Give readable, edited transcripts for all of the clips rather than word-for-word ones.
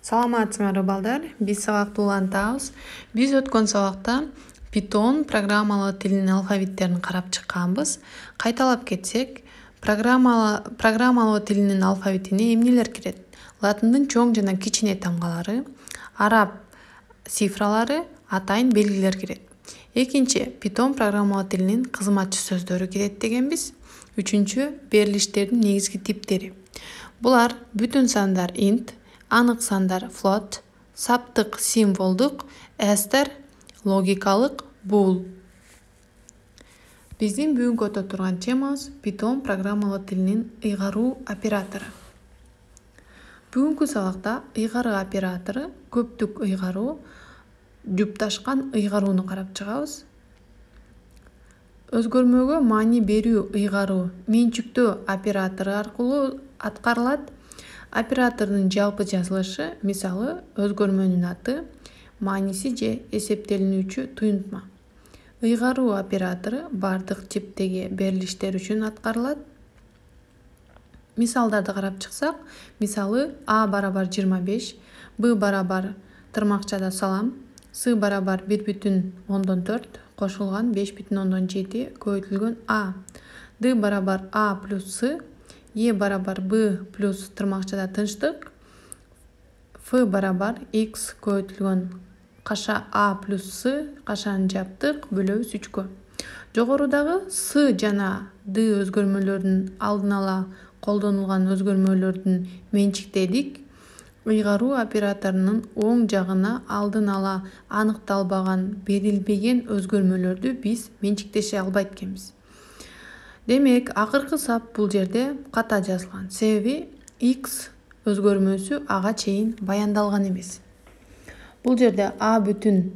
Саламатсыңарбы балдар, биз сабакты улантабыз. Биз өткөн сабакта Python программалоо тилинин алфавиттерин карап чыкканбыз. Кайталап кетсек, программалоо тилинин алфавитине эмнелер кирет? Латындын чоң жана кичине тамгалары, араб цифралары, атайын белгилер кирет. Экинчи, Python программалоо тилинин кызматчы сөздөрү кирет дегенбиз. Үчүнчү, берилиштердин негизги типтери. Булар бүтүн сандар int, анык сандар float, саптык символдук, эстер, логикалык bool. Биздин бүгүнкү өтө турган темабыз Python программалоо тилинин ыйгаруу оператору. Бүгүнкү сабакта ыйгаруу оператору, көптүк ыйгаруу, жупташкан ыйгарууну карап чыгабыз. Өзгөрмөгө маани берүү ыйгаруу менчиктөө оператору аркылуу аткарылат. Оператордун жалпы жазылышы, мисалы, өзгөрмөнүн аты, мааниси же эсептелинүүчү туюнтма. Ыйгаруу оператору бардык типтеги берилиштер үчүн аткарылат. Мисалдарды карап чыксак, мисалы А барабар 25, Б барабар тырмакчада салам, С барабар 1,4 кошулган 5,7 көбөйтүлгөн А, Д барабар А плюс С, Е барабар Б плюс тырмакчада тынчтык, Ф барабар X көбөйтүлгөн каша А плюс С кашаны жаптык бөлөбүз 3-кө. Жогорудагы С жана Д өзгөрмөлөрүнүн алдын ала колдонулган өзгөрмөлөрдүн менчиктедик ыйгаруу операторунун оң жагына алдын ала аныкталбаган берилбеген өзгөрмөлөрдү биз менчиктеше албайт экенбиз. Демек, акыркы сап бул жерде ката жазылган, себеби X өзгөрмөсү ага чейин баяндалган эмес. Бул жерде А бүтүн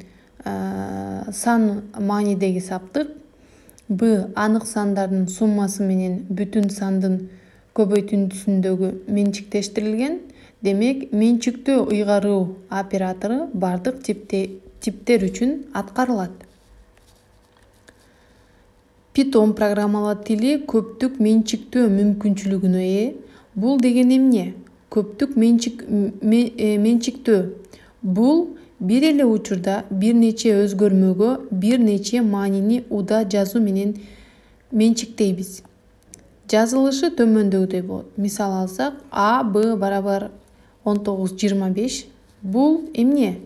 сан маанидеги саптык, Б анык сандардын суммасы менен бүтүн сандын көбөйтүндүсүндөгү менчиктештирилген. Демек, менчиктөө ыйгаруу оператору бардык типтер үчүн аткарылат. Python программалоо тили көптүк менчиктөө мүмкүнчүлүгүнө ээ. Бул деген эмне? Көптүк менчиктөө. Бул бир эле учурда бир нече өзгөрмөгө бир нече маанини уда жазуу менен менчиктейбиз. Жазылышы төмөндөгүдөй болот. Мисал алсак, А, Б барабар 19-25. Бул эмне?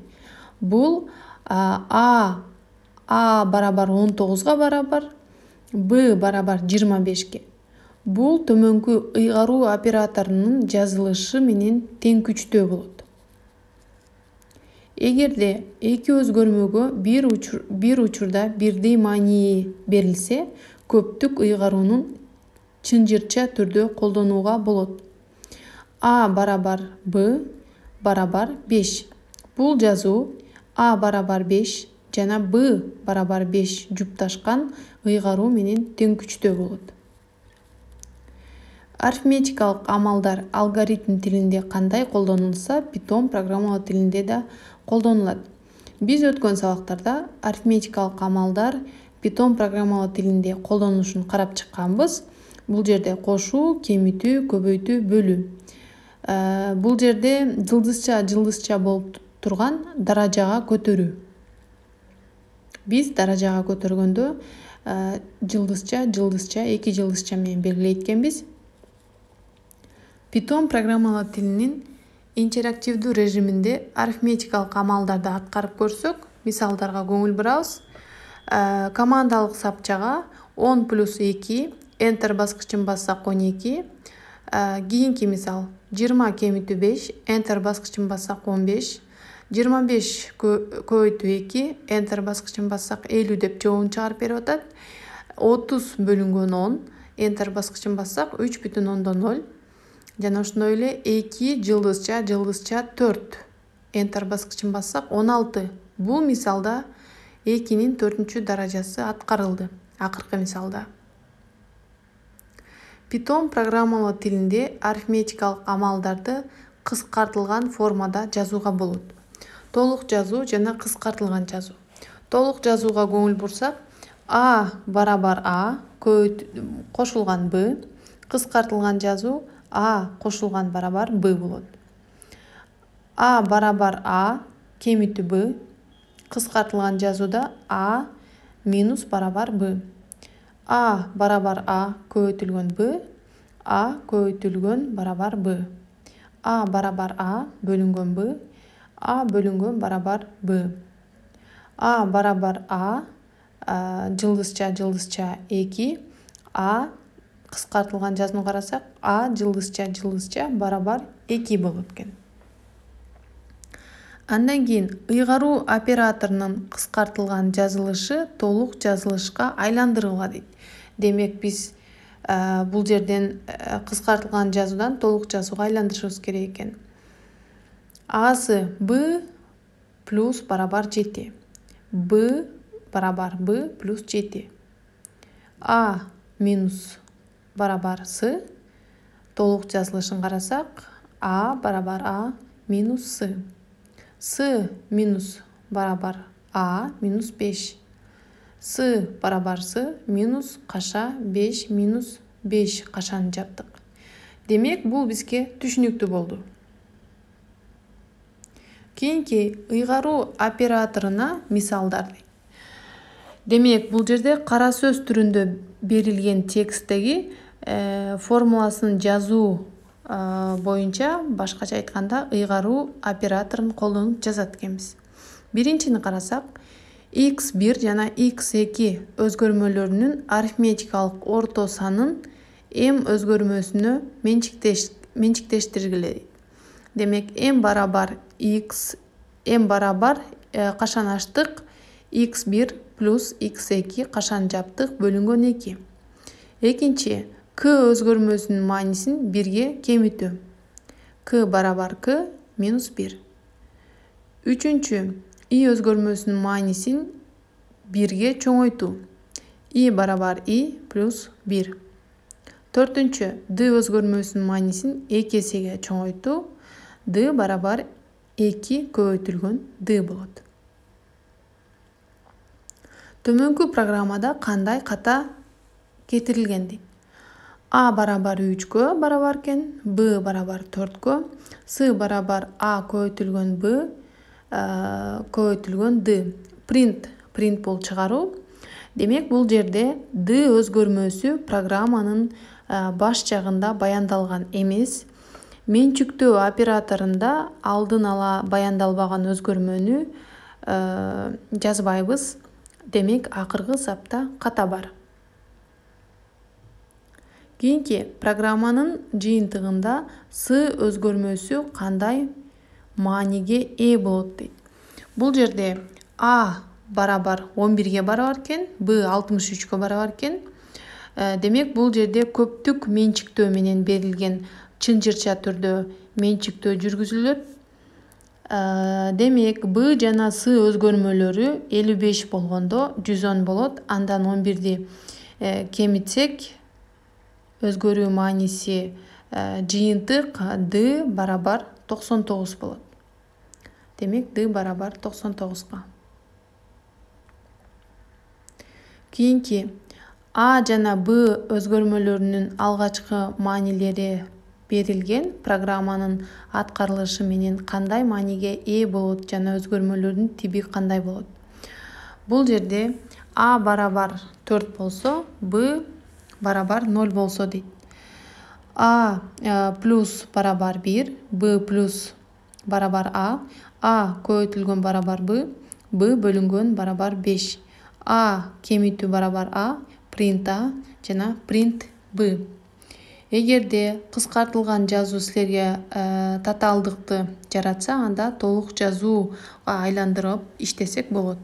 Бул А барабар 19-га барабар, Б барабар 25-ке. Бул төмөнкү ыйгаруу операторунун жазылышы менен тең күчтөө болот. Эгерде эки өзгөрмөгө бир учурда бирдей маани берилсе, көптүк ыйгаруунун чынжырча түрдө колдонууга болот. А барабар Б барабар 5. Бул жазуу А барабар 5 жана Б барабар 5 жупташкан ыйгаруу менен тең күчтөө болот. Арифметикалык амалдар алгоритм тилинде кандай колдонулса, Python программалоо тилинде да колдонулат. Биз өткөн сабактарда арифметикалык амалдар Python программалоо тилинде колдонулушун карап чыкканбыз. Бул жерде кошуу, кемитүү, көбөйтүү, бөлүү. Бул жерде жылдызча болуп турган даражага көтөрүү. Биз даражага көтөргөндө жылдызча, эки жылдызча менен белгилейт экенбиз. Python программалоо тилинин интерактивдүү режиминде арифметикалык амалдарды аткарып көрсөк, мисалдарга көңүл бурабыз. Командалык сапчага 10 плюс 2, Enter баскычын бассак 12. Кийинки мисал 20 кемитүү 5, Enter баскычын бассак 15. 25 көбөйтүү 2, Enter баскычын бассак 50 деп жообун чыгарып берип атат. 30 бөлүнгөн 10, Enter баскычын бассак 3,0. Жана ошондой эле 2 жылдызча 4, Enter баскычын бассак 16. Бул мисалда 2-нин 4-чү даражасы аткарылды, акыркы мисалда. Python программалоо тилинде арифметикалык амалдарды кыскартылган формада жазууга болот. Толук жазуу жана кыскартылган жазуу. Толук жазууга көңүл бурсак, А барабар А кошулган Б, кыскартылган жазуу А кошулган барабар Б болот. a барабар a кемитүү b. Кыскартылган жазууда a минус барабар b. a барабар a көбөйтүлгөн b. a көбөйтүлгөн барабар b. a барабар a бөлүнгөн b. a бөлүнгөн барабар b. a барабар a жылдызча 2. a кыскартылган жазууну карасак a жылдызча барабар 2 болот экен. Андан кийин ыйгаруу операторунун кыскартылган жазылышы толук жазылышка айландырылган дейт. Демек биз бул жерден кыскартылган жазуудан толук жазууга айландырышыбыз керек экен. Асы b плюс барабар 7. b барабар b плюс 7. a минус барабар с. Толук жазылышын карасак a барабар a минус с. с минус барабар a минус 5. с барабар с минус каша 5 минус 5 кашаны жаптык. Демек бул бизге түшүнүктүү болду. Кийинки ыйгаруу операторуна мисалдар. Демек бул жерде кара сөз түрүндө берилген тексттеги формуласын жазуу боюнча, башкача айтканда, ыйгаруу операторун колдонуп жазат экенбиз. Биринчини карасак, x1 жана x2 өзгөрмөлөрүнүн арифметикалык орто санын m өзгөрмөсүнө менчиктештиргиле. Демек m барабар x, m барабар кашан аштык x1 плюс x2 кашан жаптык бөлүнгөн 2. Экинчи, k өзгөрмөсүнүн маанисин 1ге кемитүү. k барабар k минус 1. Үчүнчү, i өзгөрмөсүнүн маанисин 1ге чоңойтуу. i барабар i плюс 1. Төртүнчү, d өзгөрмөсүнүн маанисин 2 эсеге чоңойтуу. d барабар 2 көбөйтүлгөн d болот. Төмөнкү программада кандай ката кетирилген дейт. a барабар 3-кө барабар экен, b барабар 4-кө, s барабар a көбөйтүлгөн b көбөйтүлгөн d. Print бул чыгаруу. Демек бул жерде d өзгөрмөсү программанын баш жагында баяндалган эмес. Менчиктөө операторунда алдын ала баяндалбаган өзгөрмөнү жазбайбыз. Демек акыркы сапта ката бар. Кийинки программанын жыйынтыгында с өзгөрмөсү кандай мааниге ээ болот дейт. Бул жерде a барабар 11ге барабар экен, b 63-кө барабар экен. Демек бул жерде көптүк менчиктөө менен берилген чынжырча түрдө менчиктөө жүргүзүлөт. Демек b жана s өзгөрмөлөрү 55 болгондо 110 болот. Андан 11ди кемитсек, өзгөрүү мааниси жыйынтык d барабар 99 болот. Демек d барабар 99-га. Кийинки a жана b өзгөрмөлөрүнүн алгачкы маанилери берилген. Программанын аткарылышы менен кандай мааниге ээ болот жана өзгөрмөлөрдүн тиби кандай болот. Бул жерде a барабар 4 болсо, b барабар 0 болсо дейт. a плюс барабар 1, b плюс барабар a көбөйтүлгөн барабар b бөлүнгөн барабар 5. a кемитүү барабар a, print a жана print b. Эгерде кыскартылган жазуу силерге татаалдыкты жаратса, анда толук жазууга айландырып иштесек болот.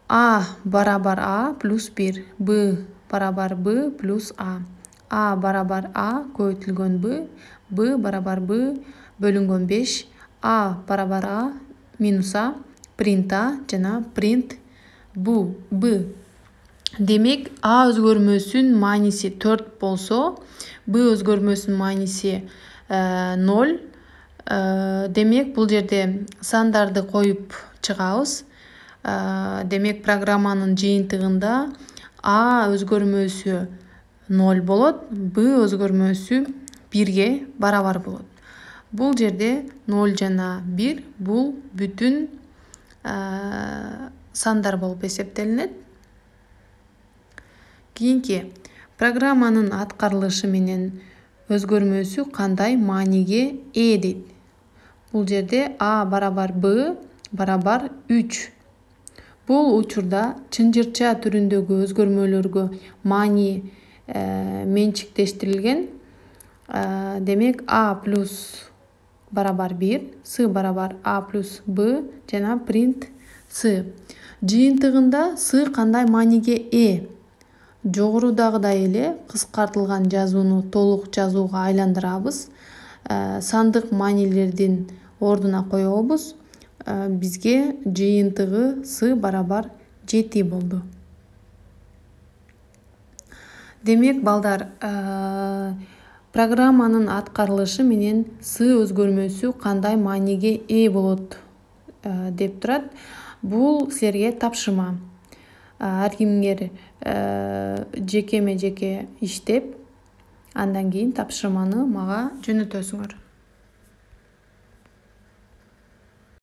a барабар a плюс 1, b барабар b плюс a барабар a көбөйтүлгөн b барабар b бөлүнгөн 5, a барабар a минус a, print a жана print b. Демек a өзгөрмөсүнүн мааниси 4 болсо, b өзгөрмөсүнүн мааниси 0. Демек бул жерде сандарды коюп чыгабыз. Демек программанын жыйынтыгында a өзгөрмөсү 0 болот, b өзгөрмөсү 1ге барабар болот. Бул жерде 0 жана 1 бул бүтүн сандар болуп эсептелинет. Кийинки программанын аткарылышы менен өзгөрмөсү кандай мааниге ээ дейт. Бул жерде А барабар Б барабар 3. Бул учурда чынжырча түрүндөгү өзгөрмөлөргө маани менчиктештирилген. Демек А плюс барабар 1, С барабар А плюс Б жана принт С. Жыйынтыгында С кандай мааниге ээ? Жогорудагыдай эле кыскартылган жазууну толук жазууга айландырабыз. Сандык маанилердин ордуна коебуз. Бизге жыйынтыгы С барабар 7 болду. Демек балдар, программанын аткарылышы менен С өзгөрмөсү кандай мааниге ээ болот деп турат. Бул силерге тапшырма. Ар кимиңер жекеме жеке иштеп, андан кийин тапшырманы мага жөнөтөсүңөр.